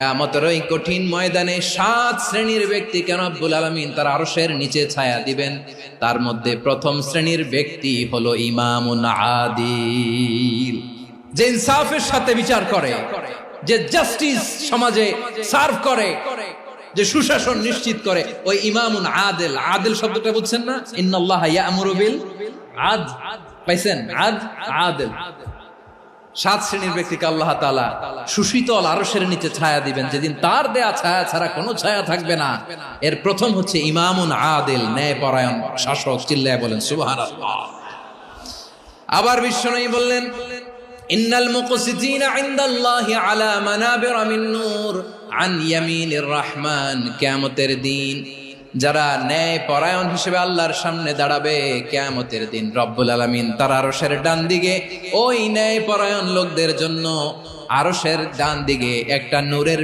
কিয়ামতের ওই কঠিন ময়দানে 7 শ্রেণীর ব্যক্তিকে রব্বুল আলামিন তার আরশের নিচে ছায়া দিবেন। তার মধ্যে প্রথম শ্রেণীর ব্যক্তি হলো ইমামুন আদিল, যে ইনসাফের সাথে বিচার করে, যে জাস্টিস সমাজে সার্ভ করে, যে সুশাসন নিশ্চিত করে, ওই ইমামুন আদিল। আদিল শব্দটা বুঝছেন না? ইন্নাল্লাহা ইয়া'মুরু বিল আদল, পাইছেন? আদিল। 7 শ্রেণীর ব্যক্তিকে আল্লাহ তাআলা সুশীতল আরশের নিচে ছায়া দিবেন, যেদিন তার দেয়া ছায়া ছাড়া কোনো ছায়া থাকবে না। এর প্রথম হচ্ছে ইমামুন আদিল, ন্যায়পরায়ণ শাসক। চিল্লায় বলেন সুবহানাল্লাহ। আবার বিশ্বনবী বললেন, ইন্নাল মুকসিতিনা ইনদাল্লাহি আলা মানাবিরা মিন নূর আন ইয়ামিনির রহমান। কিয়ামতের দিন যারা ন্যায় পরায়ণ হিসেবে আল্লাহর সামনে দাঁড়াবে, কিয়ামতের দিন রব্বুল আলামিন তার আরশের ডান দিকে ওই ন্যায় পরায়ণ লোকদের জন্য আরশের ডান দিকে একটা নূরের